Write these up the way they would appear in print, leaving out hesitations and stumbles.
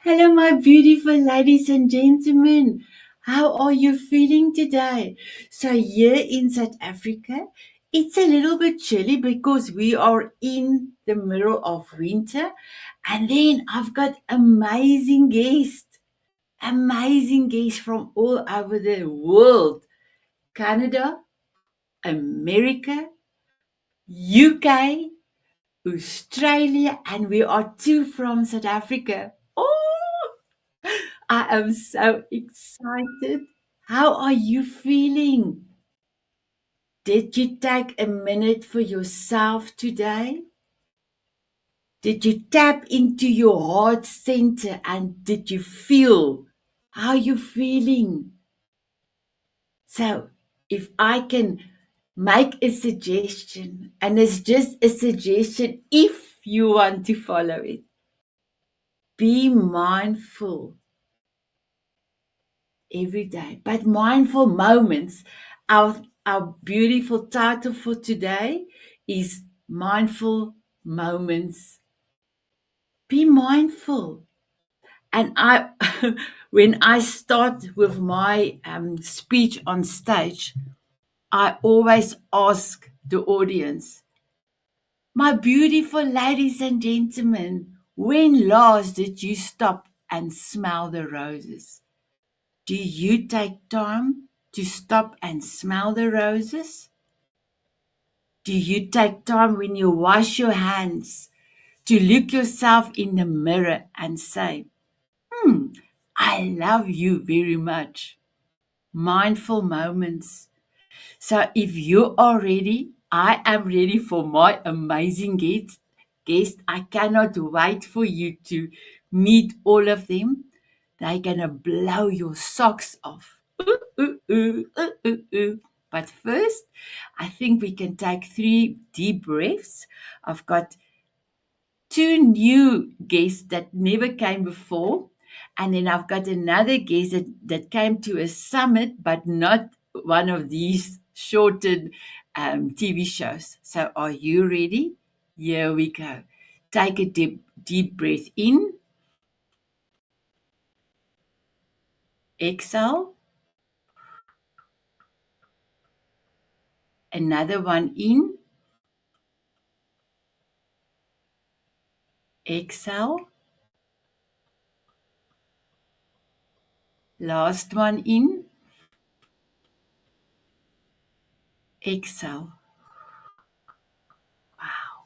Hello, my beautiful ladies and gentlemen. How are you feeling today? So, here in South Africa, it's a little bit chilly because we are in the middle of winter. And then I've got amazing guests from all over the world: Canada, America, UK, Australia, and we are two from South Africa. Oh, I am so excited. How are you feeling? Did you take a minute for yourself today? Did you tap into your heart center and did you feel how you feeling? So, if I can make a suggestion, and it's just a suggestion if you want to follow it, be mindful every day, but mindful moments. Our beautiful title for today is Mindful Moments. Be mindful. And I, when I start with my speech on stage, I always ask the audience, my beautiful ladies and gentlemen, when last did you stop and smell the roses? Do you take time to stop and smell the roses? Do you take time when you wash your hands to look yourself in the mirror and say, I love you very much? Mindful moments. So if you are ready, I am ready for my amazing guest. I cannot wait for you to meet all of them. They're gonna blow your socks off. Ooh, ooh, ooh, ooh, ooh. But first, I think we can take 3 deep breaths. I've got two new guests that never came before. And then I've got another guest that came to a summit, but not one of these shortened TV shows. So, are you ready? Here we go. Take a deep breath in, exhale, another one in, exhale, last one in, exhale.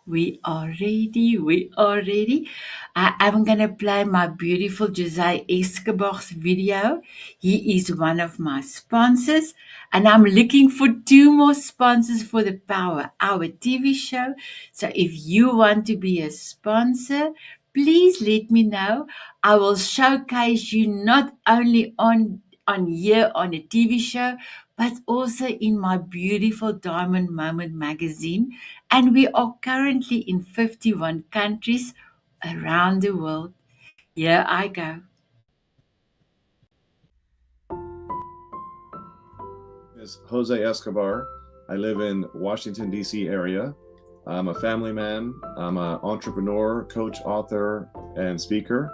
We are ready. We are ready. I'm going to play my beautiful Jose Escobar's video. He is one of my sponsors, and I'm looking for 2 more sponsors for the Power Hour TV show. So if you want to be a sponsor, please let me know. I will showcase you not only on here on a TV show, but also in my beautiful Diamond Moment magazine. And we are currently in 51 countries around the world. Here I go. Is Jose Escobar. I live in Washington, D.C. area. I'm a family man. I'm an entrepreneur, coach, author, and speaker.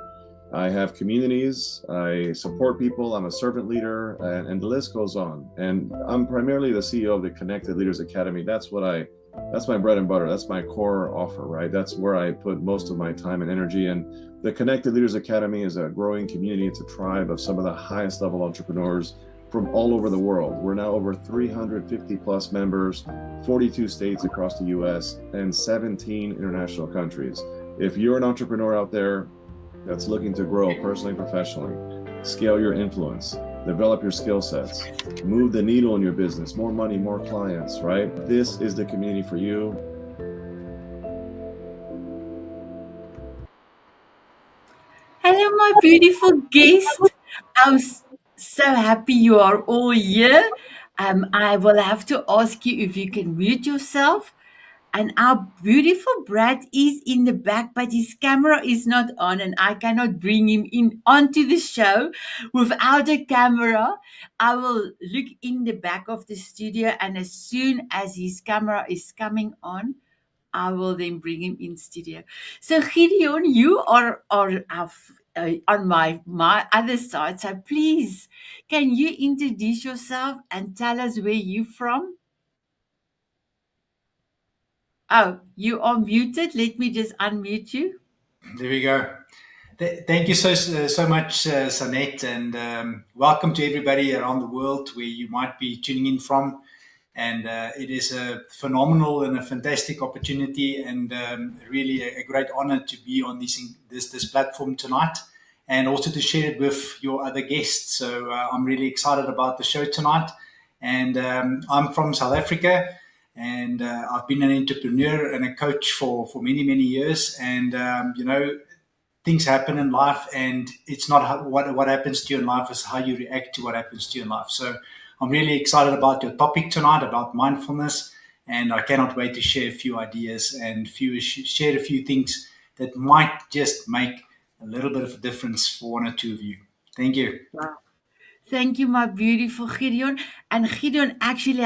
I have communities. I support people. I'm a servant leader, and the list goes on. And I'm primarily the CEO of the Connected Leaders Academy. That's my bread and butter. That's my core offer, right? That's where I put most of my time and energy. And the Connected Leaders Academy is a growing community. It's a tribe of some of the highest level entrepreneurs from all over the world. We're now over 350 plus members, 42 states across the US, and 17 international countries. If you're an entrepreneur out there that's looking to grow personally and professionally, scale your influence, develop your skill sets, move the needle in your business, more money, more clients, right? This is the community for you. Hello, my beautiful guest. I'm so happy you are all here. I will have to ask you if you can mute yourself. And our beautiful Brad is in the back, but his camera is not on, and I cannot bring him in onto the show without a camera. I will look in the back of the studio, and as soon as his camera is coming on, I will then bring him in studio. So Gideon, you are on my other side. So please, can you introduce yourself and tell us where you're from? Oh, you are muted. Let me just unmute you. There we go. Thank you so much, Sanet, and welcome to everybody around the world where you might be tuning in from. And it is a phenomenal and a fantastic opportunity, and really a great honor to be on this platform tonight, and also to share it with your other guests. So I'm really excited about the show tonight. And I'm from South Africa, and I've been an entrepreneur and a coach for many years. And things happen in life, and it's not what happens to you in life, is how you react to what happens to you in life. So I'm really excited about your topic tonight about mindfulness, and I cannot wait to share a few ideas and share a few things that might just make a little bit of a difference for one or two of you. Thank you. Wow. Thank you, my beautiful Gideon. And Gideon actually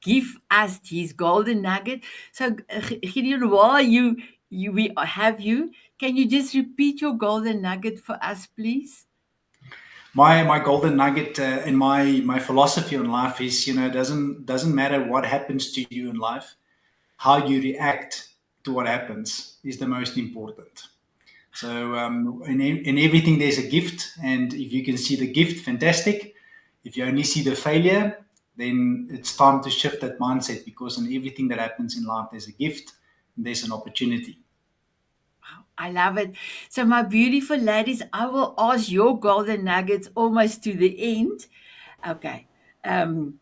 give us his golden nugget. So Gideon, while we have you, can you just repeat your golden nugget for us, please? My golden nugget in my philosophy on life is, doesn't matter what happens to you in life, how you react to what happens is the most important. So in everything there's a gift, and if you can see the gift, fantastic. If you only see the failure, then it's time to shift that mindset, because in everything that happens in life there's a gift and there's an opportunity. I love it. So, my beautiful ladies, I will ask your golden nuggets almost to the end. Okay. Um,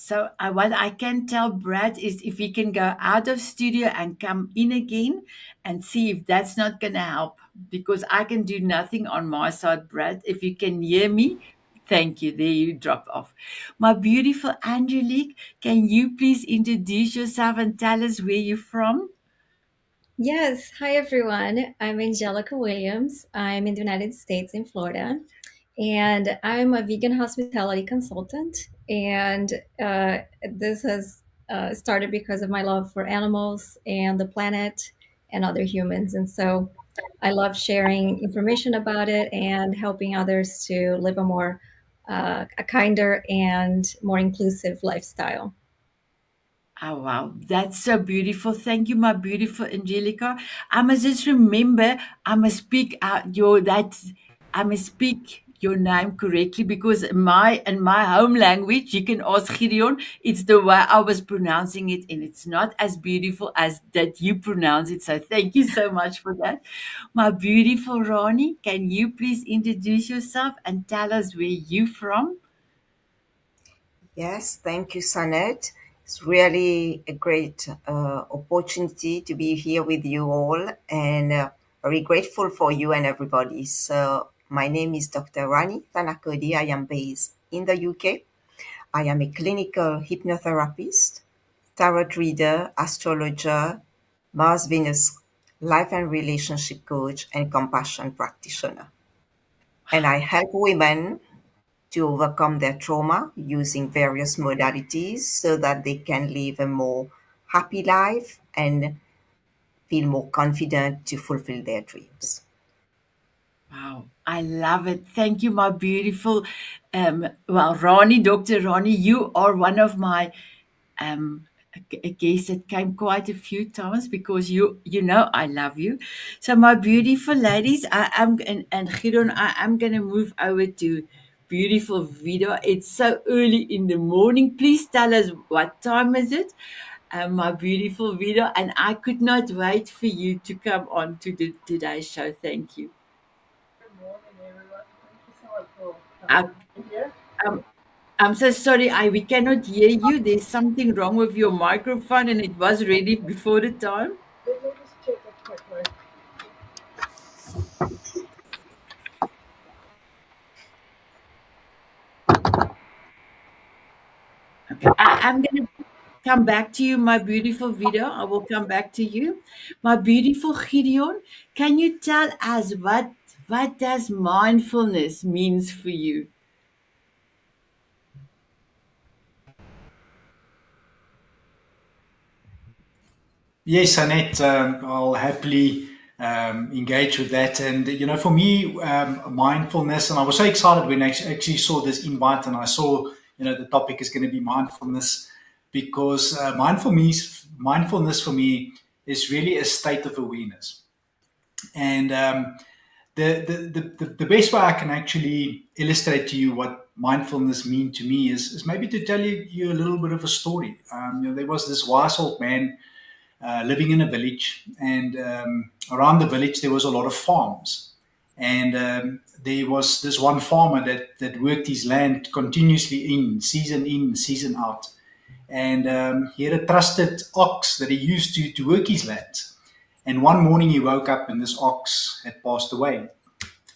what I can tell Brad is if he can go out of studio and come in again and see if that's not going to help, because I can do nothing on my side, Brad. If you can hear me, thank you. There you drop off. My beautiful Angelique, can you please introduce yourself and tell us where you're from? Yes. Hi, everyone. I'm Angelica Williams. I'm in the United States in Florida, and I'm a vegan hospitality consultant. And this has started because of my love for animals and the planet and other humans. And so I love sharing information about it and helping others to live a kinder and more inclusive lifestyle. Oh wow, that's so beautiful. Thank you, my beautiful Angelica. I must just remember I must speak out I must speak your name correctly, because in my home language, you can ask Gideon, it's the way I was pronouncing it, and it's not as beautiful as that you pronounce it. So thank you so much for that. My beautiful Ronnie, can you please introduce yourself and tell us where you from? Yes, thank you, Sanet. It's really a great opportunity to be here with you all, and very grateful for you and everybody. So, my name is Dr. Rani Thanakodi. I am based in the UK. I am a clinical hypnotherapist, tarot reader, astrologer, Mars Venus life and relationship coach, and compassion practitioner. And I help women to overcome their trauma using various modalities so that they can live a more happy life and feel more confident to fulfill their dreams. Wow, I love it. Thank you, my beautiful, Ronnie, Dr. Ronnie. You are one of my a guest that came quite a few times, because you know I love you. So, my beautiful ladies, I am and Gideon, I am gonna move over to beautiful video. It's so early in the morning. Please tell us what time is it, my beautiful video, and I could not wait for you to come on to today's show. Thank you. I, um, I'm so sorry, we cannot hear you. There's something wrong with your microphone, and it was ready before the time. Okay, I'm gonna come back to you, my beautiful video. I will come back to you, my beautiful Gideon. Can you tell us what does mindfulness means for you? Yes, Sanet, I'll happily engage with that. And, for me, mindfulness, and I was so excited when I actually saw this invite and I saw, the topic is going to be mindfulness because mindfulness for me is really a state of awareness. And the best way I can actually illustrate to you what mindfulness means to me is maybe to tell you a little bit of a story. There was this wise old man living in a village, and around the village there was a lot of farms, and there was this one farmer that worked his land continuously in, season out, and he had a trusted ox that he used to work his land. And one morning he woke up and this ox had passed away.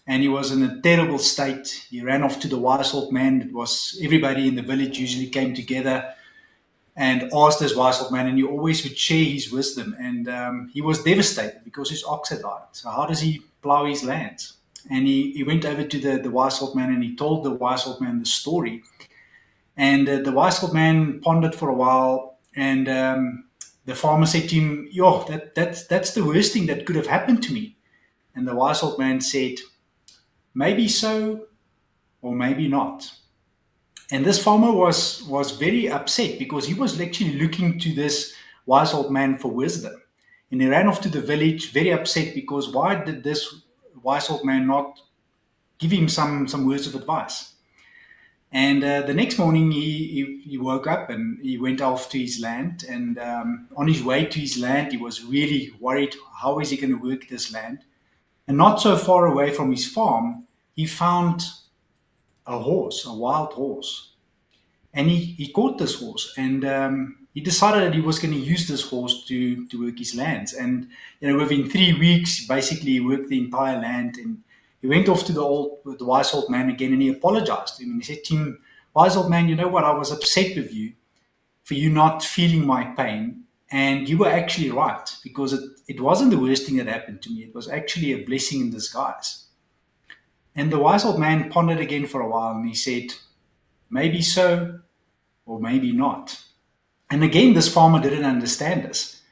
And he was in a terrible state. He ran off to the wise old man. It was everybody in the village usually came together and asked this wise old man, and he always would share his wisdom. And he was devastated because his ox had died. So how does he plow his land? And he went over to the wise old man and he told the wise old man the story. And the wise old man pondered for a while, and the farmer said to him, "Yo, that's the worst thing that could have happened to me." And the wise old man said, "Maybe so, or maybe not." And this farmer was very upset because he was actually looking to this wise old man for wisdom. And he ran off to the village very upset because why did this wise old man not give him some words of advice? And the next morning he woke up and he went off to his land. And on his way to his land, he was really worried, how is he going to work this land? And not so far away from his farm, he found a horse, a wild horse. And he caught this horse, and he decided that he was going to use this horse to work his lands. And within 3 weeks, basically, he worked the entire land. And he went off to the wise old man again, and he apologized to him. And he said to him, "Wise old man, you know what? I was upset with you for you not feeling my pain, and you were actually right because it wasn't the worst thing that happened to me. It was actually a blessing in disguise." And the wise old man pondered again for a while, and he said, "Maybe so, or maybe not." And again, this farmer didn't understand this.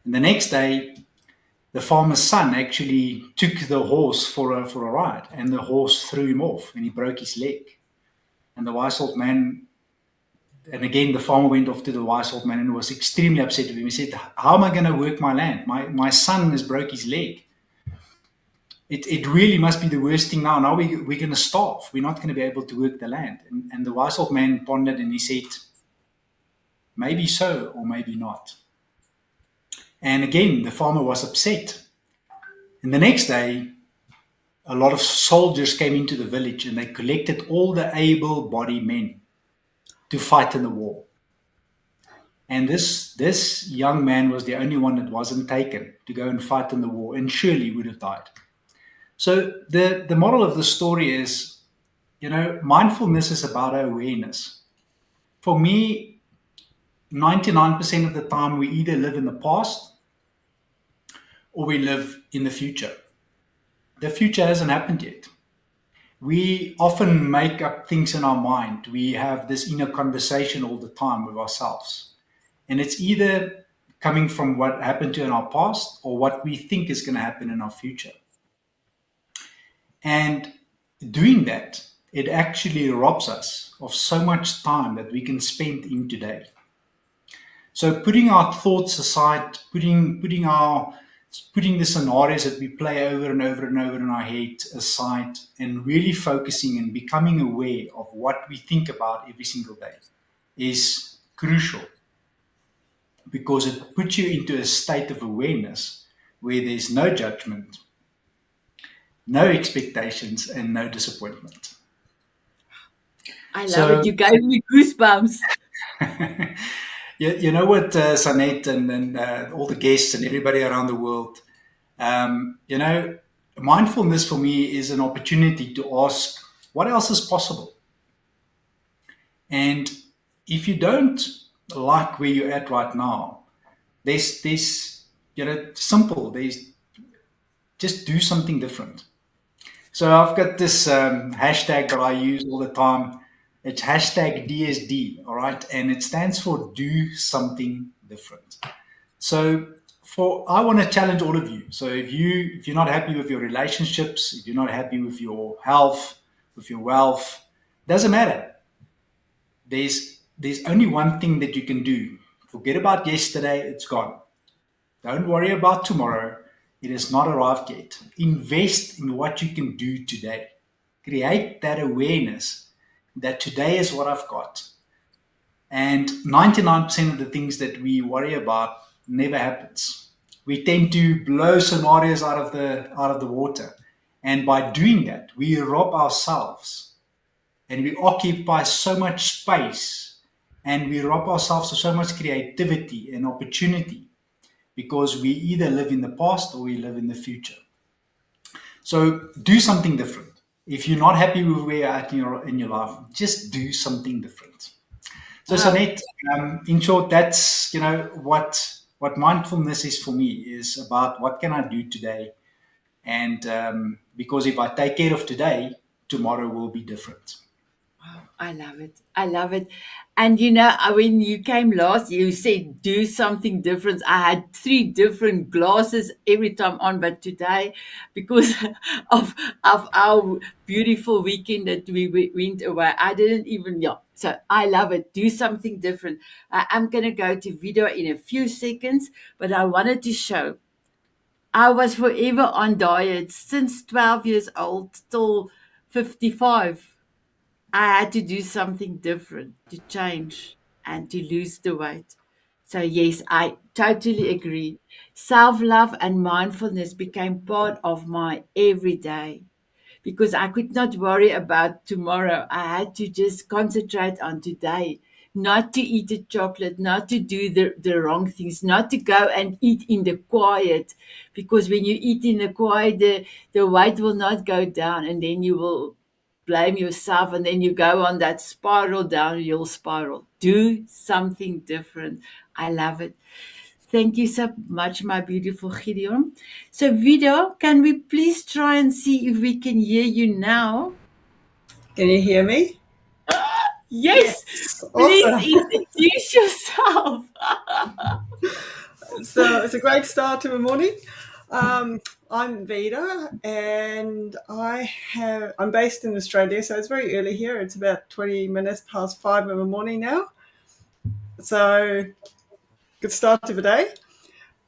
And the next day, the farmer's son actually took the horse for a ride, and the horse threw him off, and he broke his leg. And the wise old man, and again, the farmer went off to the wise old man and was extremely upset with him. He said, "How am I going to work my land? My son has broke his leg. It really must be the worst thing now. Now we're going to starve. We're not going to be able to work the land." And the wise old man pondered and he said, "Maybe so, or maybe not." And again, the farmer was upset. And the next day, a lot of soldiers came into the village and they collected all the able-bodied men to fight in the war. And this young man was the only one that wasn't taken to go and fight in the war, and surely would have died. So the moral of the story is, mindfulness is about awareness. For me, 99% of the time, we either live in the past or we live in the future. The future hasn't happened yet. We often make up things in our mind. We have this inner conversation all the time with ourselves. And it's either coming from what happened to in our past or what we think is going to happen in our future. And doing that, it actually robs us of so much time that we can spend in today. So putting our thoughts aside, putting the scenarios that we play over and over and over in our head aside, and really focusing and becoming aware of what we think about every single day is crucial, because it puts you into a state of awareness where there's no judgment, no expectations, and no disappointment. I love it. You gave me goosebumps. You know what, Sanet and all the guests and everybody around the world, mindfulness for me is an opportunity to ask, what else is possible? And if you don't like where you're at right now, there's simple, there's just do something different. So I've got this hashtag that I use all the time. It's hashtag DSD, all right? And it stands for do something different. So I want to challenge all of you. So if you're not happy with your relationships, if you're not happy with your health, with your wealth, doesn't matter. There's only one thing that you can do. Forget about yesterday, it's gone. Don't worry about tomorrow. It has not arrived yet. Invest in what you can do today. Create that awareness that today is what I've got. And 99% of the things that we worry about never happens. We tend to blow scenarios out of the water. And by doing that, we rob ourselves and we occupy so much space and we rob ourselves of so much creativity and opportunity because we either live in the past or we live in the future. So do something different. If you're not happy with where you're at in your life, just do something different. So Sanet, in short, that's what mindfulness is for me, is about what can I do today, and because if I take care of today, tomorrow will be different. I love it. I love it. And when you came last, you said do something different. I had 3 different glasses every time on, but today, because of our beautiful weekend that we went away, I didn't even, yeah. So I love it. Do something different. I'm going to go to video in a few seconds, but I wanted to show I was forever on diet since 12 years old till 55. I had to do something different to change and to lose the weight. So, yes, I totally agree. Self love and mindfulness became part of my everyday because I could not worry about tomorrow. I had to just concentrate on today, not to eat the chocolate, not to do the wrong things, not to go and eat in the quiet. Because when you eat in the quiet, the weight will not go down and then you will blame yourself and then you go on that spiral down your spiral. Do something different. I love it. Thank you so much, my beautiful Gideon. So, Video, can we please try and see if we can hear you now? Can you hear me? Yes, please Awesome. introduce yourself. So it's a great start to the morning. I'm Vida, and I'm based in Australia, so it's very early here. It's about 20 minutes past 5 in the morning now. So good start to the day.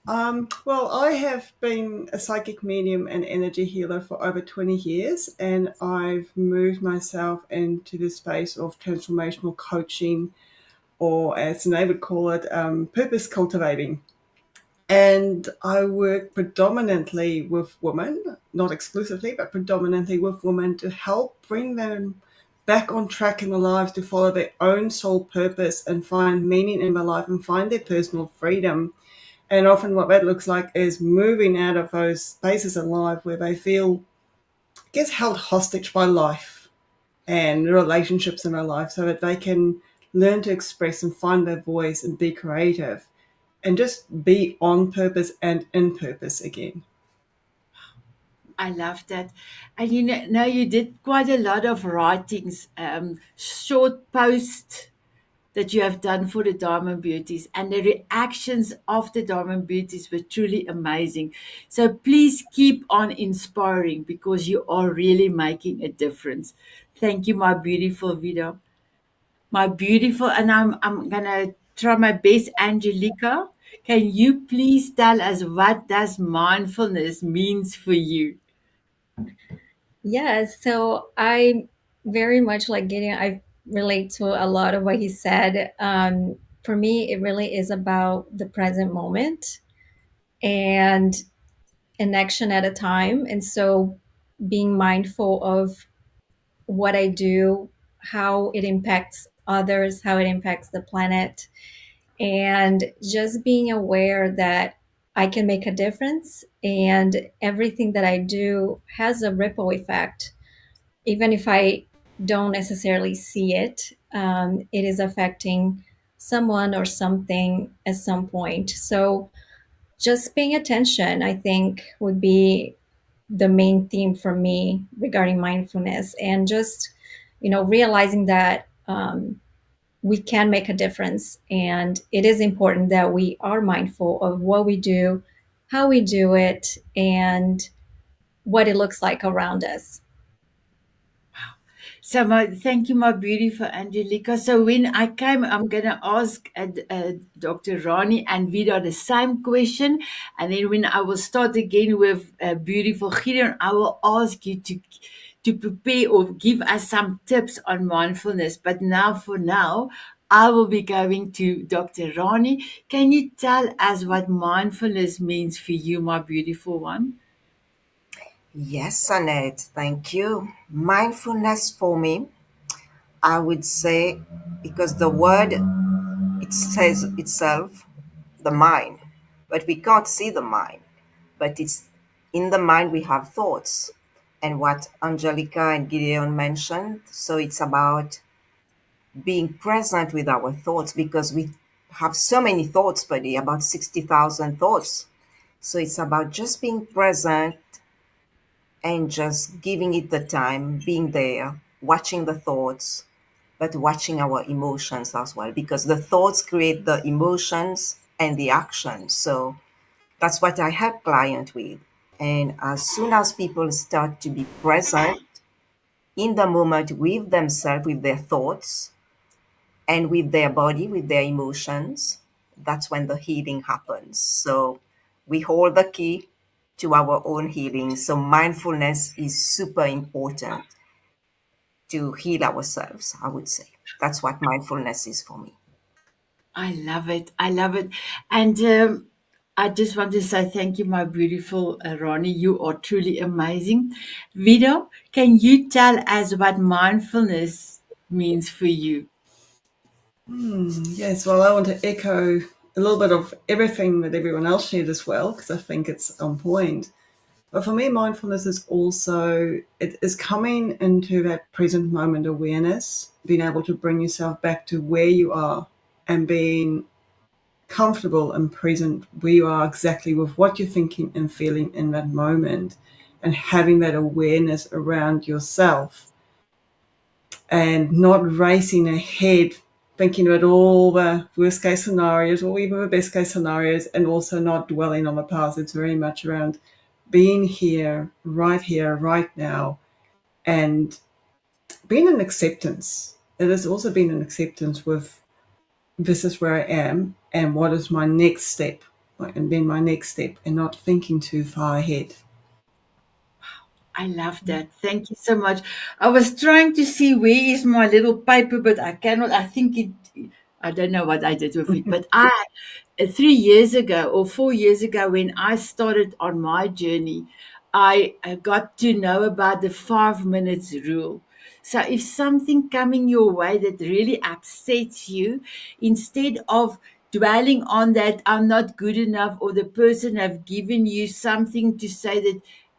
Well, I have been a psychic medium and energy healer for over 20 years, and I've moved myself into the space of transformational coaching, or as they would call it, purpose cultivating. And I work predominantly with women, not exclusively, but predominantly with women to help bring them back on track in their lives to follow their own soul purpose and find meaning in their life and find their personal freedom. And often what that looks like is moving out of those spaces in life where they feel, I guess, held hostage by life and relationships in their life, so that they can learn to express and find their voice and be creative and just be on purpose and in purpose again. I love that. And you did quite a lot of writings, short posts that you have done for the Diamond Beauties, and the reactions of the Diamond Beauties were truly amazing. So please keep on inspiring because you are really making a difference. Thank you, my beautiful Vida. My beautiful, and I'm gonna try my best, Angelica. Can you please tell us what does mindfulness means for you? Yes, so I very much like Gideon. I relate to a lot of what he said. For me, it really is about the present moment and an action at a time. And so being mindful of what I do, how it impacts others, how it impacts the planet, and just being aware that I can make a difference and everything that I do has a ripple effect. Even if I don't necessarily see it, it is affecting someone or something at some point. So just paying attention, I think, would be the main theme for me regarding mindfulness, and just realizing that we can make a difference, and it is important that we are mindful of what we do how we do it, and what it looks like around us. So thank you, my beautiful Angelica. So when I came, I'm going to ask Dr. Rani and Vida the same question. And then when I will start again with beautiful Gideon, I will ask you to prepare or give us some tips on mindfulness. But for now, I will be going to Dr. Rani. Can you tell us what mindfulness means for you, my beautiful one? Yes, Sanet, thank you. Mindfulness for me, I would say, because the word, it says itself, the mind, but we can't see the mind. But it's in the mind we have thoughts. And what Angelica and Gideon mentioned, so it's about being present with our thoughts, because we have so many thoughts per day, about 60,000 thoughts. So it's about just being present and just giving it the time, being there, watching the thoughts, but watching our emotions as well, because the thoughts create the emotions and the actions. So that's what I help clients with. And as soon as people start to be present in the moment with themselves, with their thoughts, and with their body, with their emotions, that's when the healing happens. So we hold the key to our own healing. So mindfulness is super important to heal ourselves, I would say. That's what mindfulness is for me. I love it. I love it. And I just want to say thank you, my beautiful Ronnie. You are truly amazing. Vido, can you tell us what mindfulness means for you? Yes, well, I want to echo a little bit of everything that everyone else shared as well, because I think it's on point. But for me, mindfulness is also, it is coming into that present moment awareness, being able to bring yourself back to where you are and being comfortable and present where you are exactly with what you're thinking and feeling in that moment, and having that awareness around yourself and not racing ahead thinking about all the worst case scenarios or even the best case scenarios, and also not dwelling on the past. It's very much around being here, right now, and being in acceptance. It has also been an acceptance with this is where I am and what is my next step, and then my next step, and not thinking too far ahead. I love that. Thank you so much. I was trying to see where is my little paper, but I cannot. I think I don't know what I did with it. But 3 years ago or 4 years ago, when I started on my journey, I got to know about the 5 minutes rule. So if something coming your way that really upsets you, instead of dwelling on that I'm not good enough, or the person have given you something to say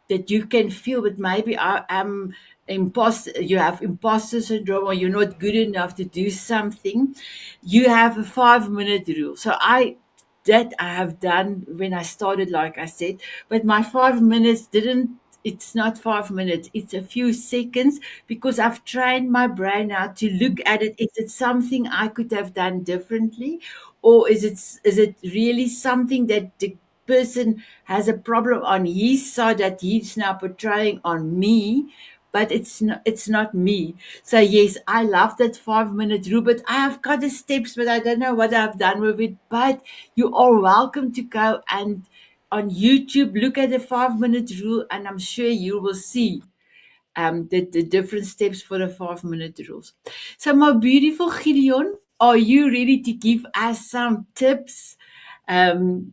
that you can feel, but maybe I am imposter, you have imposter syndrome, or you're not good enough to do something, you have a 5 minute rule. So I have done when I started, like I said, but my 5 minutes didn't, it's not 5 minutes, it's a few seconds, because I've trained my brain now to look at it. Is it something I could have done differently? Or is it really something that the person has a problem on his side that he's now portraying on me, but it's not me. So yes, I love that 5 minute rule, but I have got the steps, but I don't know what I've done with it. But you are welcome to go and on YouTube look at the 5 minute rule, and I'm sure you will see the different steps for the 5 minute rules. So, my beautiful Gideon, are you ready to give us some tips on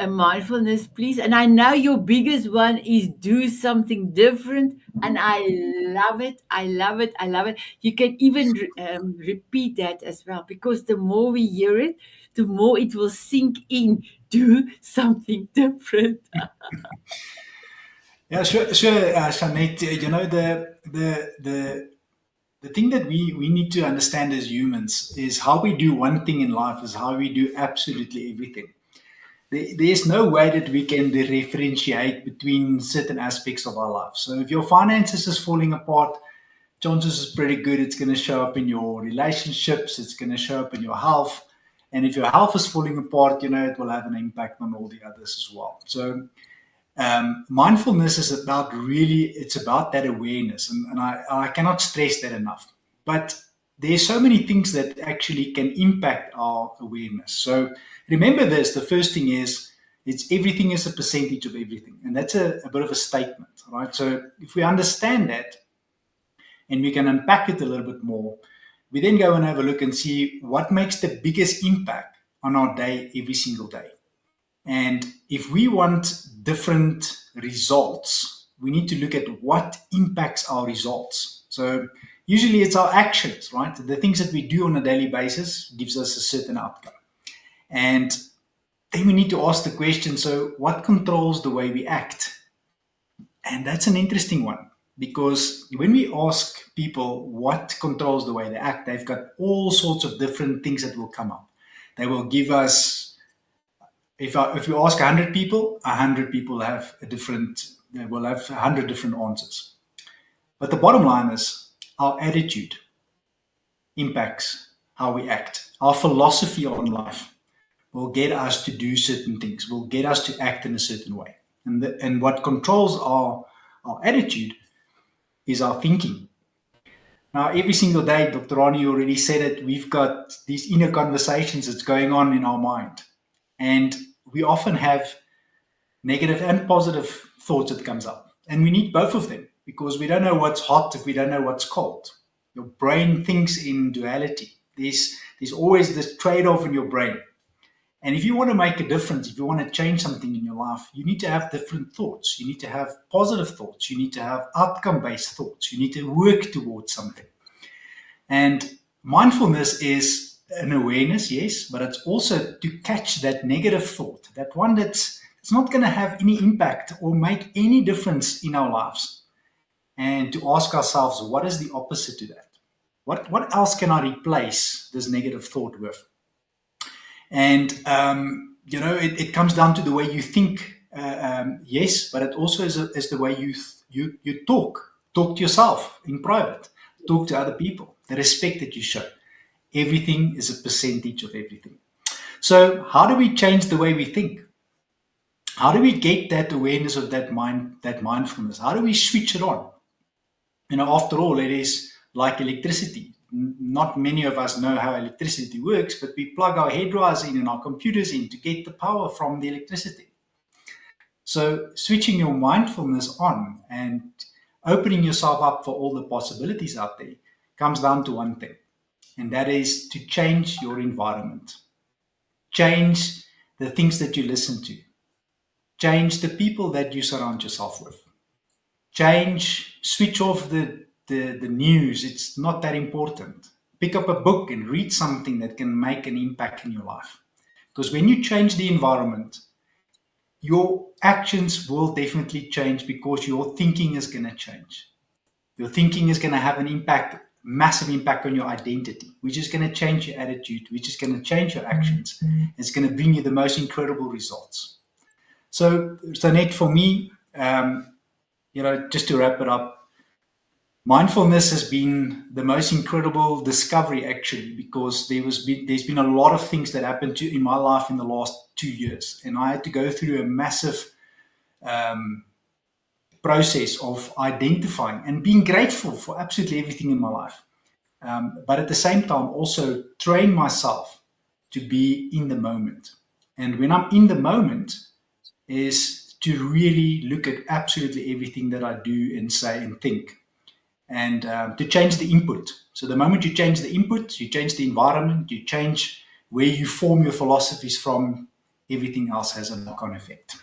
mindfulness, please? And I know your biggest one is do something different, and I love it. I love it. I love it. You can even repeat that as well, because the more we hear it, the more it will sink in. Do something different. Yeah, sure, Shanet. You know, the thing that we need to understand as humans is how we do one thing in life is how we do absolutely everything. There's no way that we can differentiate between certain aspects of our life. So if your finances is falling apart, chances is pretty good it's going to show up in your relationships, it's going to show up in your health, And if your health is falling apart, it will have an impact on all the others as well. So mindfulness is it's about that awareness. And I cannot stress that enough. But there's so many things that actually can impact our awareness. So remember this, the first thing is, everything is a percentage of everything. And that's a bit of a statement, right? So if we understand that and we can unpack it a little bit more, we then go and have a look and see what makes the biggest impact on our day every single day. And if we want different results, we need to look at what impacts our results. So usually it's our actions, right? The things that we do on a daily basis gives us a certain outcome. And then we need to ask the question, so what controls the way we act? And that's an interesting one, because when we ask people what controls the way they act, they've got all sorts of different things that will come up. They will give us, if you ask 100 people, 100 people will have 100 different answers. But the bottom line is, our attitude impacts how we act. Our philosophy on life will get us to do certain things, will get us to act in a certain way. And what controls our attitude is our thinking. Now, every single day, Dr. Rani already said it, we've got these inner conversations that's going on in our mind. And we often have negative and positive thoughts that comes up. And we need both of them, because we don't know what's hot if we don't know what's cold. Your brain thinks in duality. There's always this trade-off in your brain. And if you want to make a difference, if you want to change something in your life, you need to have different thoughts. You need to have positive thoughts. You need to have outcome-based thoughts. You need to work towards something. And mindfulness is an awareness, yes, but it's also to catch that negative thought, that one that's not going to have any impact or make any difference in our lives. And to ask ourselves, what is the opposite to that? What else can I replace this negative thought with? And, it comes down to the way you think, yes, but it also is the way you talk to yourself in private, talk to other people, the respect that you show. Everything is a percentage of everything. So how do we change the way we think? How do we get that awareness of that mindfulness? How do we switch it on? After all, it is like electricity. Not many of us know how electricity works, but we plug our hairdryers in and our computers in to get the power from the electricity. So switching your mindfulness on and opening yourself up for all the possibilities out there comes down to one thing, and that is to change your environment. Change the things that you listen to. Change the people that you surround yourself with. Switch off the news. It's not that important. Pick up a book and read something that can make an impact in your life. Because when you change the environment, your actions will definitely change, because your thinking is going to change. Your thinking is going to have an impact, massive impact on your identity, which is going to change your attitude, which is going to change your actions. It's going to bring you the most incredible results. So, Sanet, for me, just to wrap it up, mindfulness has been the most incredible discovery, actually, because there's been a lot of things that happened in my life in the last 2 years, and I had to go through a massive process of identifying and being grateful for absolutely everything in my life, but at the same time also train myself to be in the moment. And when I'm in the moment is to really look at absolutely everything that I do and say and think, and to change the input. So the moment you change the input, you change the environment, you change where you form your philosophies from, everything else has a knock-on effect.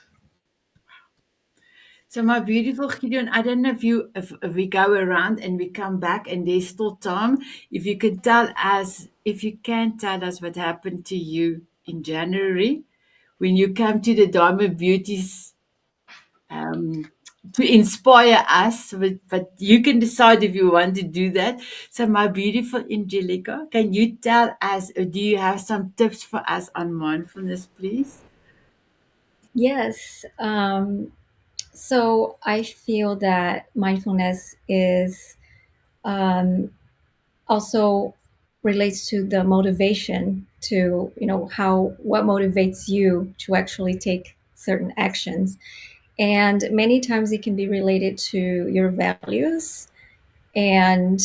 So my beautiful Gideon, I don't know if we go around and we come back and there's still time, if you can tell us what happened to you in January when you come to the Diamond Beauties to inspire us, but you can decide if you want to do that. So my beautiful Angelica, can you tell us, or do you have some tips for us on mindfulness, please? Yes. So I feel that mindfulness is also relates to the motivation to, what motivates you to actually take certain actions. And many times it can be related to your values. And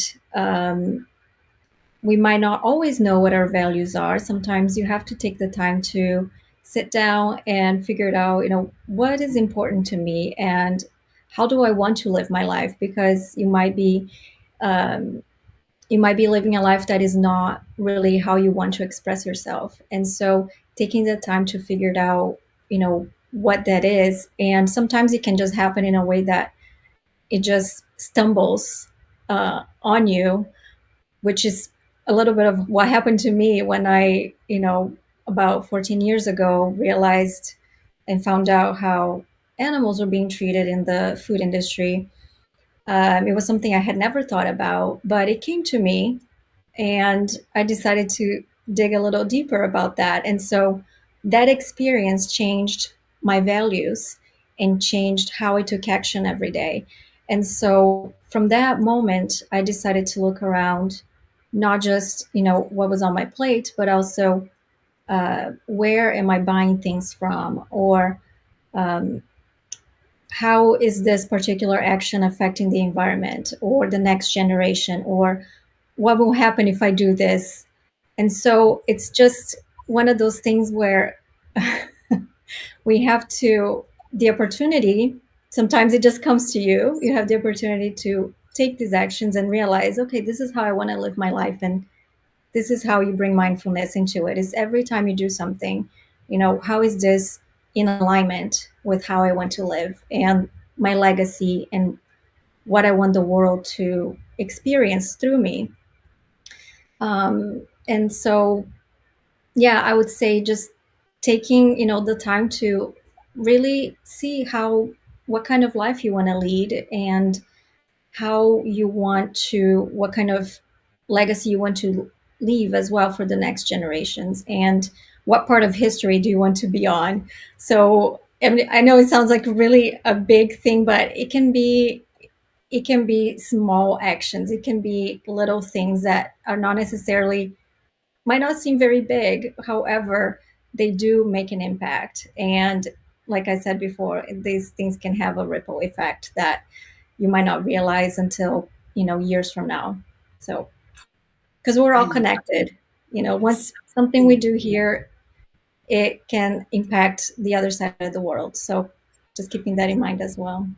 we might not always know what our values are. Sometimes you have to take the time to sit down and figure it out, what is important to me and how do I want to live my life? Because um, you might be living a life that is not really how you want to express yourself. And so taking the time to figure it out, what that is. And sometimes it can just happen in a way that it just stumbles on you, which is a little bit of what happened to me when I, about 14 years ago, realized and found out how animals were being treated in the food industry. It was something I had never thought about, but it came to me and I decided to dig a little deeper about that. And so that experience changed my values and changed how I took action every day. And so from that moment, I decided to look around, not just, what was on my plate, but also where am I buying things from? Or um, how is this particular action affecting the environment or the next generation? Or what will happen if I do this? And so it's just one of those things where we have the opportunity, sometimes it just comes to you. You have the opportunity to take these actions and realize, okay, this is how I want to live my life. And this is how you bring mindfulness into it. Is every time you do something, how is this in alignment with how I want to live and my legacy and what I want the world to experience through me. And so, yeah, I would say just taking, the time to really see what kind of life you want to lead and what kind of legacy you want to leave as well for the next generations, and what part of history do you want to be on. So I know it sounds like really a big thing, but it can be small actions. It can be little things that are not necessarily, might not seem very big. However, they do make an impact. And like I said before, these things can have a ripple effect that you might not realize until, years from now. So, because we're all connected, once something we do here, it can impact the other side of the world. So just keeping that in mind as well.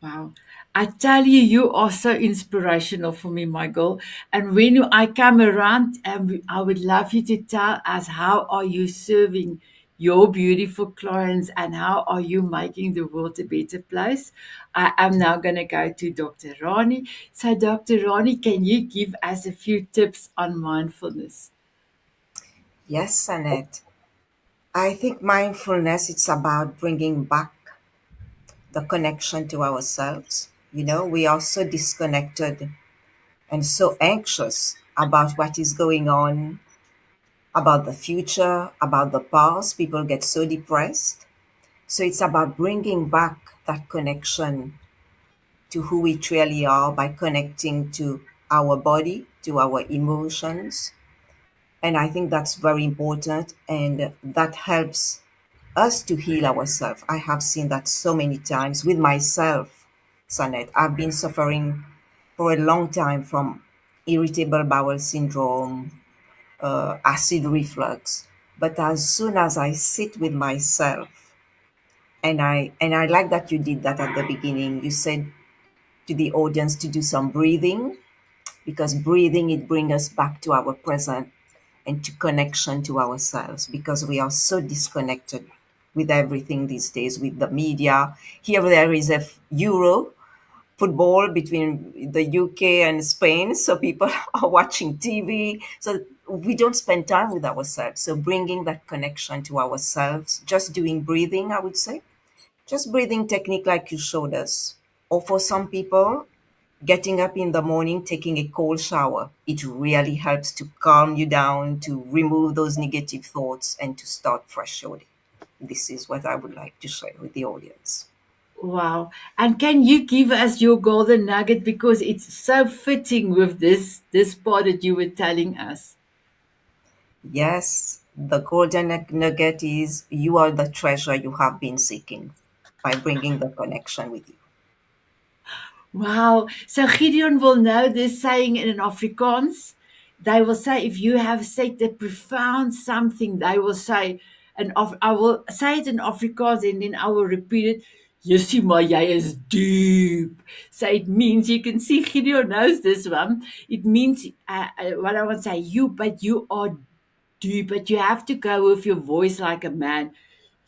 Wow. I tell you, you are so inspirational for me, Michael. And when I come around, I would love you to tell us how are you serving your beautiful clients and how are you making the world a better place. I am now going to go to Dr. Rani. So, Dr. Rani, can you give us a few tips on mindfulness? Yes, Sanet. I think mindfulness, it's about bringing back the connection to ourselves. We are so disconnected and so anxious about what is going on, about the future, about the past. People get so depressed. So it's about bringing back that connection to who we truly are by connecting to our body, to our emotions. And I think that's very important. And that helps us to heal ourselves. I have seen that so many times with myself, Sanet. I've been suffering for a long time from irritable bowel syndrome, acid reflux. But as soon as I sit with myself, and I like that you did that at the beginning. You said to the audience to do some breathing, because breathing, it brings us back to our present and to connection to ourselves, because we are so disconnected with everything these days, with the media. Here there is a Euro football between the UK and Spain, so people are watching TV. So we don't spend time with ourselves. So bringing that connection to ourselves, just doing breathing, I would say, just breathing technique like you showed us. Or for some people, getting up in the morning, taking a cold shower, it really helps to calm you down, to remove those negative thoughts, and to start fresh your day. This is what I would like to share with the audience. Wow. And can you give us your golden nugget because it's so fitting with this part that you were telling us? Yes, the golden nugget is you are the treasure you have been seeking by bringing the connection with you. Wow. So Gideon will know this saying in Afrikaans. They will say, if you have said a profound something, they will say, I will say it in Afrikaans and then I will repeat it. Jessie, maar jy is deep. So it means, you can see Gideon knows this one. It means, what I want to say, but you are deep, but you have to go with your voice like a man.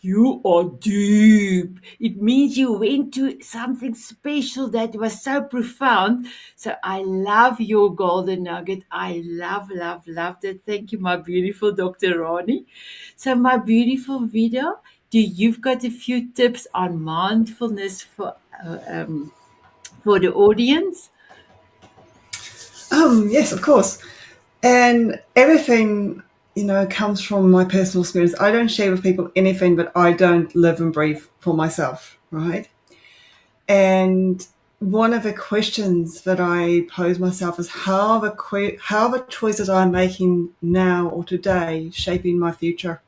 You are deep. It means you went to something special that was so profound. So I love your golden nugget. I love, love, love that. Thank you, my beautiful Dr. Rani. So, my beautiful Vida, you've got a few tips on mindfulness for the audience? Yes, of course. And everything, comes from my personal experience. I don't share with people anything that I don't live and breathe for myself, right? And one of the questions that I pose myself is how the choices I'm making now or today shaping my future?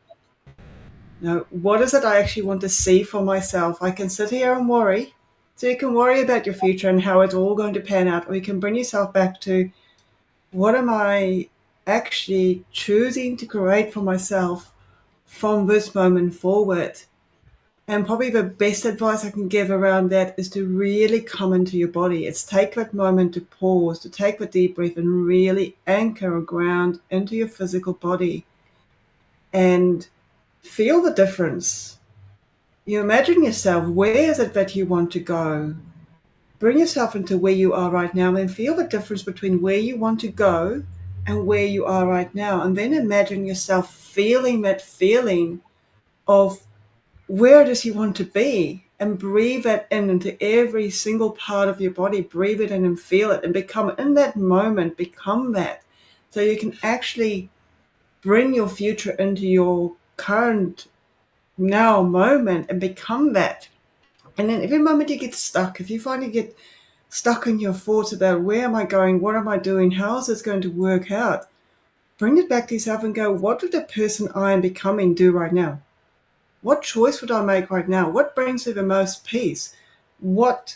What is it I actually want to see for myself? I can sit here and worry. So you can worry about your future and how it's all going to pan out, or you can bring yourself back to what am I actually choosing to create for myself from this moment forward? And probably the best advice I can give around that is to really come into your body. It's take that moment to pause, to take a deep breath and really anchor or ground into your physical body and feel the difference. You imagine yourself, where is it that you want to go? Bring yourself into where you are right now and feel the difference between where you want to go and where you are right now. And then imagine yourself feeling that feeling of where does you want to be, and breathe that in into every single part of your body. Breathe it in and feel it and become in that moment, become that. So you can actually bring your future into your current now moment and become that. And then every moment you get stuck, if you find you get stuck in your thoughts about where am I going, what am I doing, how is this going to work out, bring it back to yourself and go, what would the person I am becoming do right now? What choice would I make right now? What brings me the most peace? And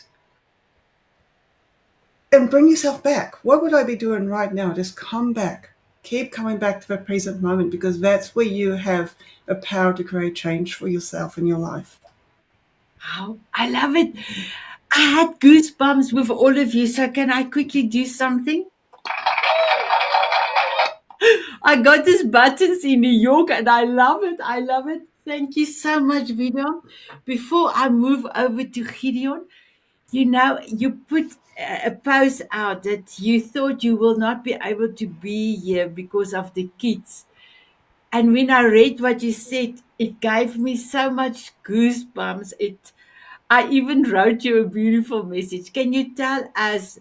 bring yourself back. What would I be doing right now? Just come back. Keep coming back to the present moment, because that's where you have the power to create change for yourself in your life. Wow, I love it. I had goosebumps with all of you. So can I quickly do something? I got these buttons in New York and I love it. I love it. Thank you so much, Vida. Before I move over to Gideon, you put a post out that you thought you will not be able to be here because of the kids. And when I read what you said, it gave me so much goosebumps. I even wrote you a beautiful message. Can you tell us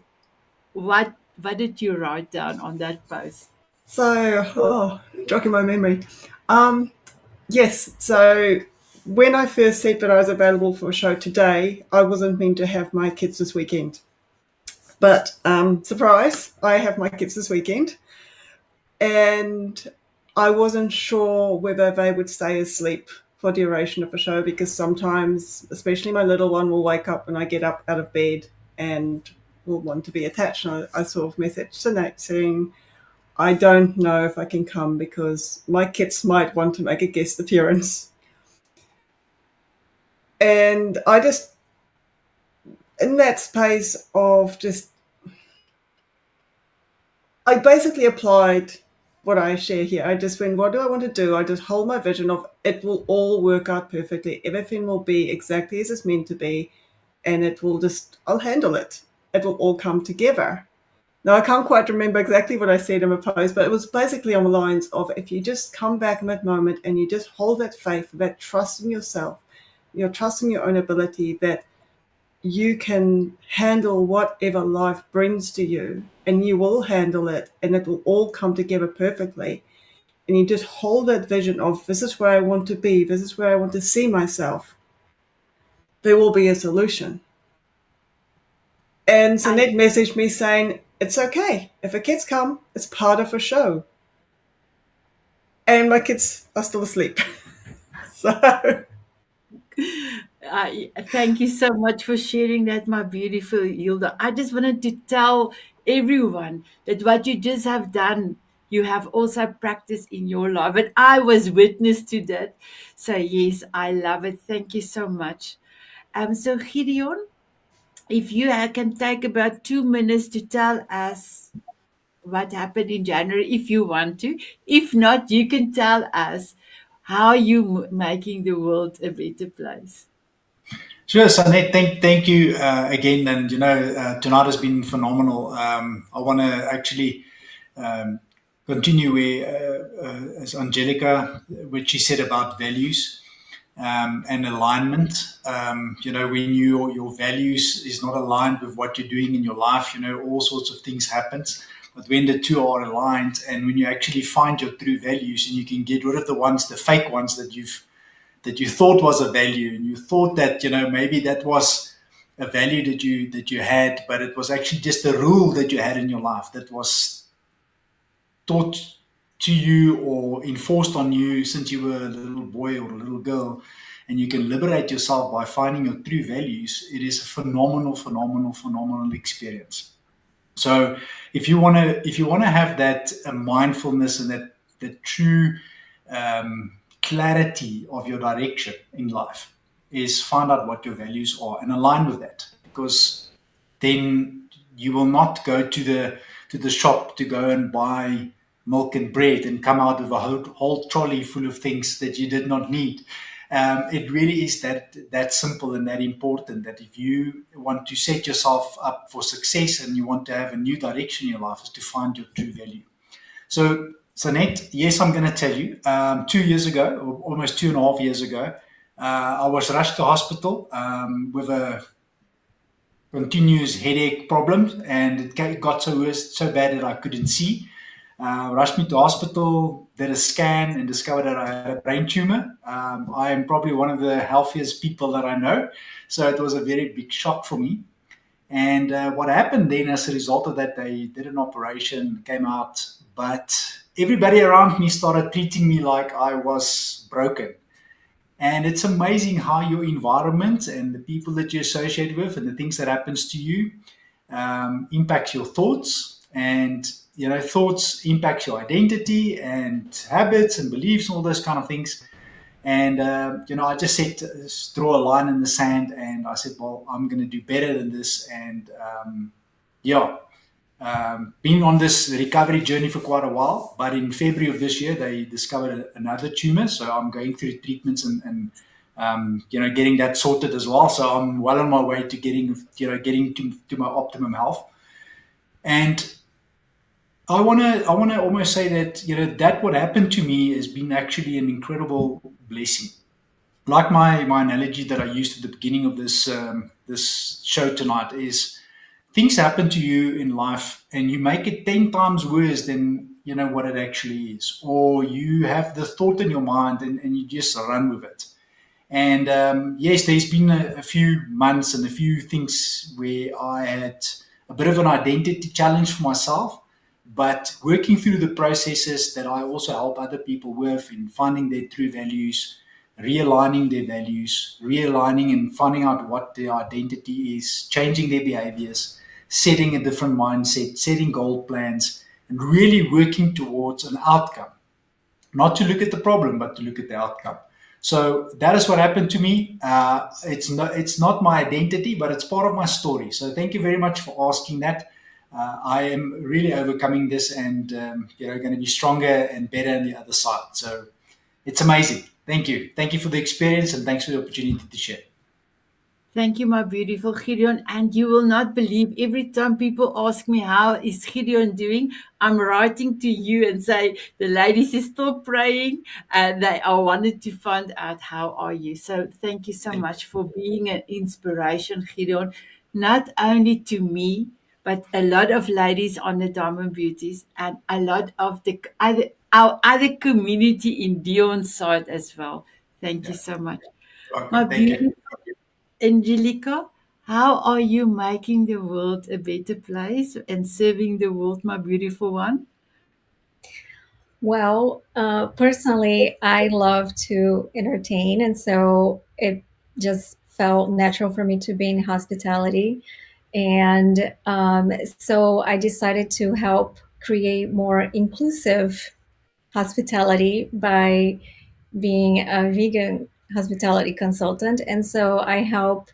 what did you write down on that post? So, jogging my memory. Yes, so when I first said that I was available for a show today, I wasn't meant to have my kids this weekend. But surprise, I have my kids this weekend. And I wasn't sure whether they would stay asleep for duration of the show, because sometimes, especially my little one, will wake up when I get up out of bed and will want to be attached. And I sort of messaged Sanet saying, I don't know if I can come because my kids might want to make a guest appearance. And I just, in that space of I basically applied what I share here. I just went, what do I want to do? I just hold my vision of it will all work out perfectly. Everything will be exactly as it's meant to be. And I'll handle it. It will all come together. Now, I can't quite remember exactly what I said in my post, but it was basically on the lines of, if you just come back in that moment and you just hold that faith, that trust in yourself, you're trusting your own ability, that you can handle whatever life brings to you, and you will handle it, and it will all come together perfectly. And you just hold that vision of, this is where I want to be, this is where I want to see myself. There will be a solution. And Sanet messaged me saying, it's okay. If the kids come, it's part of a show. and my kids are still asleep. So Thank you so much for sharing that, my beautiful Hilda. I just wanted to tell everyone that what you just have done, you have also practiced in your life. And I was witness to that. So, yes, I love it. Thank you so much. So, Gideon, if you can take about 2 minutes to tell us what happened in January, if you want to. If not, you can tell us how you making the world a better place. Sure, Sanet, thank you again. And, tonight has been phenomenal. I want to actually um, continue where, as Angelica, what she said about values and alignment. When your values is not aligned with what you're doing in your life, all sorts of things happens. But when the two are aligned, and when you actually find your true values, and you can get rid of the fake ones that you thought was a value, and you thought that maybe that was a value that you had, but it was actually just a rule that you had in your life that was taught to you or enforced on you since you were a little boy or a little girl. And you can liberate yourself by finding your true values. It is a phenomenal, phenomenal, phenomenal experience. So if you want to have that mindfulness and that true clarity of your direction in life, is find out what your values are and align with that, because then you will not go to the shop to go and buy milk and bread and come out with a whole trolley full of things that you did not need. It really is that simple and that important, that if you want to set yourself up for success and you want to have a new direction in your life, is to find your true value. So, Sanet, yes, I'm going to tell you. 2 years ago, or almost 2.5 years ago, I was rushed to hospital with a continuous headache problem, and it got so bad that I couldn't see. Rushed me to hospital, did a scan, and discovered that I had a brain tumor. I am probably one of the healthiest people that I know, so it was a very big shock for me. And what happened then as a result of that, they did an operation, came out, but everybody around me started treating me like I was broken. And it's amazing how your environment and the people that you associate with and the things that happens to you impacts your thoughts, and thoughts impact your identity and habits and beliefs and all those kind of things. And I just said, draw a line in the sand, and I said, well, I'm going to do better than this. And yeah, been on this recovery journey for quite a while. But in February of this year, they discovered another tumor, so I'm going through treatments and getting that sorted as well. So I'm well on my way to getting to my optimum health. And I want to almost say that that what happened to me has been actually an incredible blessing. Like my analogy that I used at the beginning of this show tonight is, things happen to you in life and you make it 10 times worse than what it actually is, or you have the thought in your mind and you just run with it. And yes, there's been a few months and a few things where I had a bit of an identity challenge for myself, but working through the processes that I also help other people with in finding their true values, realigning their values, realigning and finding out what their identity is, changing their behaviors, setting a different mindset, setting goal plans, and really working towards an outcome, not to look at the problem, but to look at the outcome. So that is what happened to me. It's not my identity, but it's part of my story. So thank you very much for asking that. I am really overcoming this, and going to be stronger and better on the other side. So it's amazing. Thank you for the experience, and thanks for the opportunity to share. Thank you, my beautiful Gideon. And you will not believe, every time people ask me how is Gideon doing, I'm writing to you and say the ladies is still praying and they are wanted to find out how are you. So thank you so much for being an inspiration, Gideon, not only to me, but a lot of ladies on the Diamond Beauties and a lot of our other community in Dion's side as well. Thank you Yeah, so much. My welcome. Thank you. beautiful Angelica, how are you making the world a better place and serving the world, my beautiful one? Well, personally, I love to entertain, and so it just felt natural for me to be in hospitality. And so I decided to help create more inclusive hospitality by being a vegan hospitality consultant. And so I help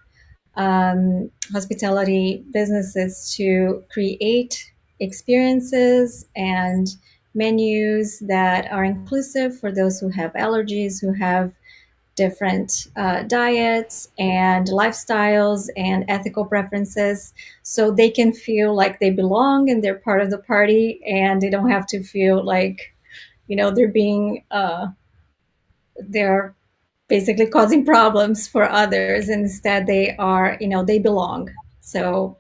hospitality businesses to create experiences and menus that are inclusive for those who have allergies, who have different diets and lifestyles and ethical preferences, so they can feel like they belong and they're part of the party, and they don't have to feel like, they're being they're basically causing problems for others. Instead, they are, they belong. So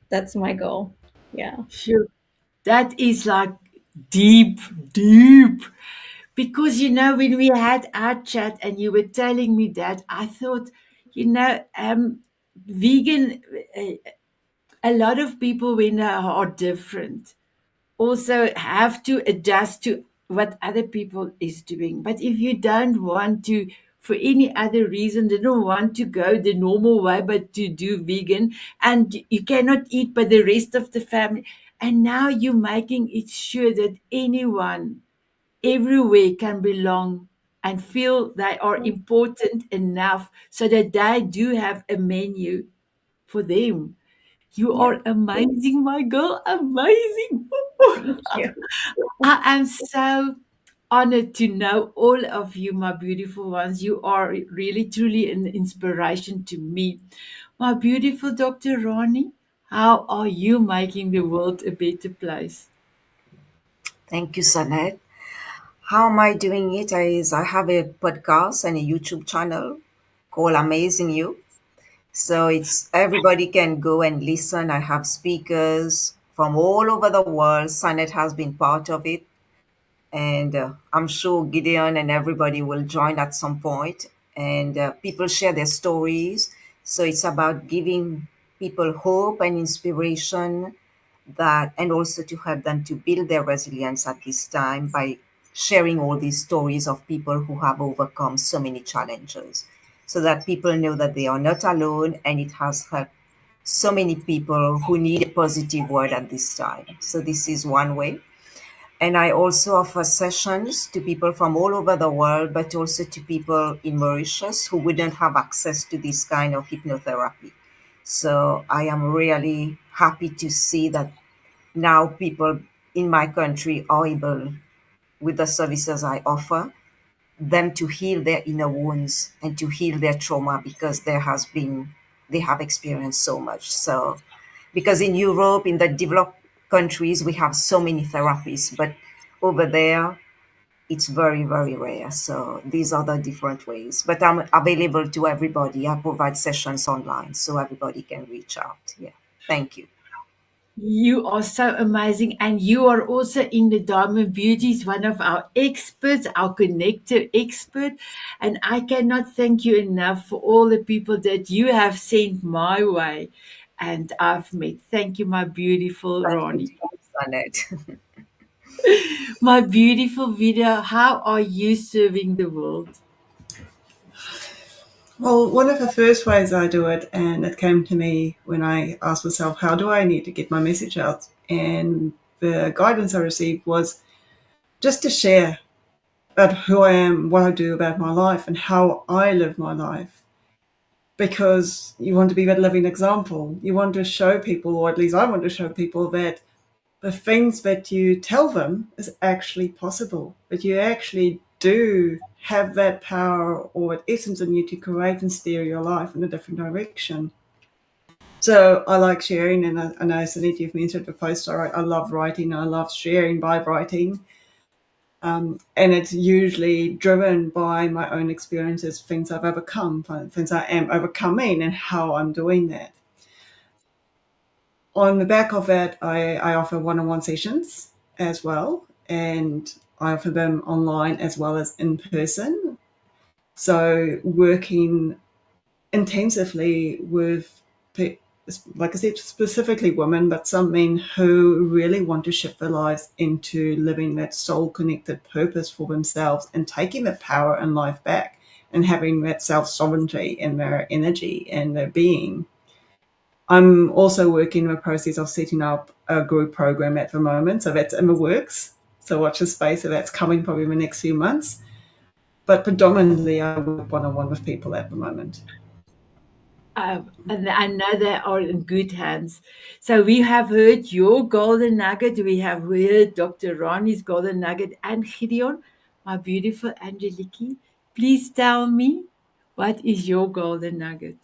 that's my goal. Yeah. Sure. That is like deep, deep. Because, when we had our chat and you were telling me that, I thought, vegan, a lot of people when they are different also have to adjust to what other people is doing. But if you don't want to, for any other reason, they don't want to go the normal way, but to do vegan, and you cannot eat by the rest of the family. And now you're making it sure that anyone everywhere can belong and feel they are important enough so that they do have a menu for them. You Yeah. are amazing, my girl. Amazing. Thank you. I am so honored to know all of you, my beautiful ones. You are really, truly an inspiration to me. My beautiful Dr. Ronnie, how are you making the world a better place? Thank you, Sanet. How am I doing it? I have a podcast and a YouTube channel called Amazing You. So it's everybody can go and listen. I have speakers from all over the world. Sanet has been part of it, and I'm sure Gideon and everybody will join at some point. And people share their stories. So it's about giving people hope and inspiration, that, and also to help them to build their resilience at this time by sharing all these stories of people who have overcome so many challenges, so that people know that they are not alone, and it has helped so many people who need a positive word at this time. So this is one way. And I also offer sessions to people from all over the world, but also to people in Mauritius who wouldn't have access to this kind of hypnotherapy. So I am really happy to see that now people in my country are able, with the services I offer, them to heal their inner wounds and to heal their trauma, because they have experienced so much. So because in Europe, in the developed countries, we have so many therapies, but over there it's very, very rare. So these are the different ways, but I'm available to everybody. I provide sessions online so everybody can reach out. Yeah, thank you. You are so amazing, and you are also in the Diamond Beauties, one of our experts, our connector expert. And I cannot thank you enough for all the people that you have sent my way and I've met. Thank you, my beautiful Thank you, Ronnie. Sanet. My beautiful Vida, how are you serving the world? Well, one of the first ways I do it, and it came to me when I asked myself, how do I need to get my message out? And the guidance I received was just to share about who I am, what I do about my life, and how I live my life. Because you want to be that living example. You want to show people, or at least I want to show people, that the things that you tell them is actually possible, that you actually do have that power or that essence in you to create and steer your life in a different direction. So I like sharing, and I know, Sunita, you've mentioned the post. I love writing. I love sharing by writing. And it's usually driven by my own experiences, things I've overcome, things I am overcoming, and how I'm doing that. On the back of that, I offer one-on-one sessions as well, and I offer them online as well as in person. So working intensively with like I said, specifically women, but some men who really want to shift their lives into living that soul-connected purpose for themselves and taking the power in life back and having that self-sovereignty in their energy and their being. I'm also working in the process of setting up a group program at the moment, so that's in the works. So watch the space, so that's coming probably in the next few months. But predominantly, I work one-on-one with people at the moment. And I know they are in good hands. So we have heard your golden nugget. We have heard Dr. Ronnie's golden nugget and Gideon, my beautiful Angeliki. Please tell me, what is your golden nugget?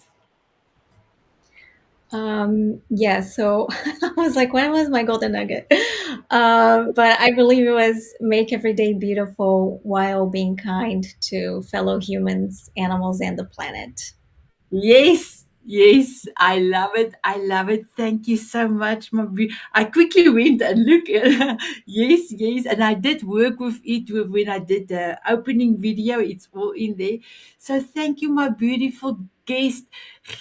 Yeah, so I was like, when was my golden nugget? But I believe it was make every day beautiful while being kind to fellow humans, animals, and the planet. Yes, yes, I love it. I love it. Thank you so much, I quickly went and look. Yes, yes, and I did work with it when I did the opening video. It's all in there. So thank you, my beautiful guest,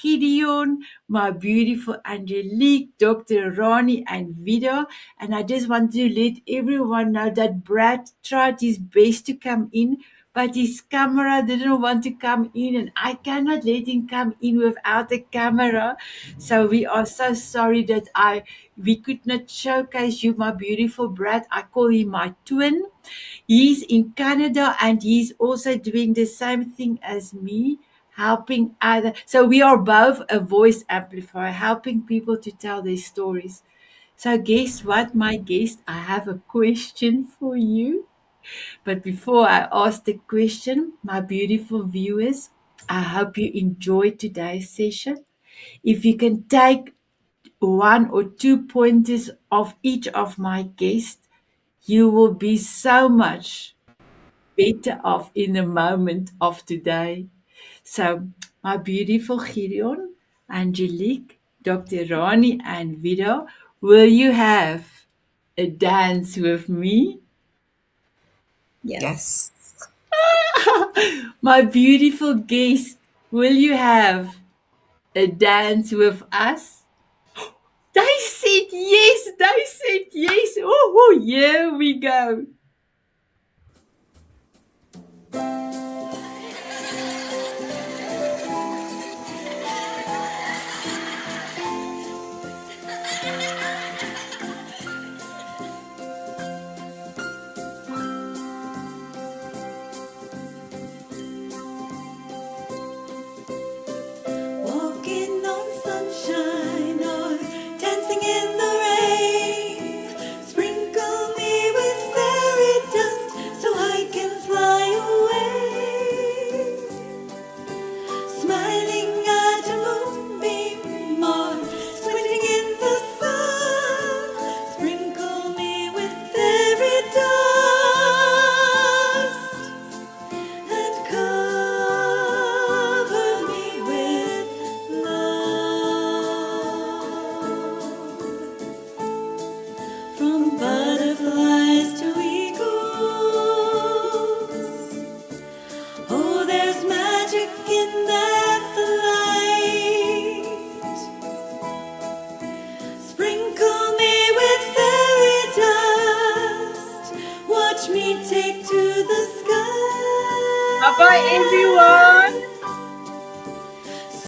Gideon, my beautiful Angelique, Dr. Ronnie, and Vida. And I just want to let everyone know that Brad tried his best to come in, but his camera didn't want to come in, and I cannot let him come in without a camera. So we are so sorry that we could not showcase you, my beautiful Brad. I call him my twin. He's in Canada and he's also doing the same thing as me, helping other. So we are both a voice amplifier, helping people to tell their stories. So guess what, my guest? I have a question for you. But before I ask the question, my beautiful viewers, I hope you enjoyed today's session. If you can take one or two pointers of each of my guests, you will be so much better off in the moment of today. So, my beautiful Gideon, Angelique, Dr. Ronnie, and Vido, will you have a dance with me? Yes. Yes. My beautiful guest, will you have a dance with us? They said yes, they said yes. Oh, here we go. Walking on sunshine or dancing in the rain. Sprinkle me with fairy dust so I can fly away. Smiling at a moonbeam or squinting in the sun. Sprinkle me with fairy dust and cover me with love. From butterflies to eagles, oh, there's magic in that flight. Sprinkle me with fairy dust. Watch me take to the sky. Bye bye, everyone.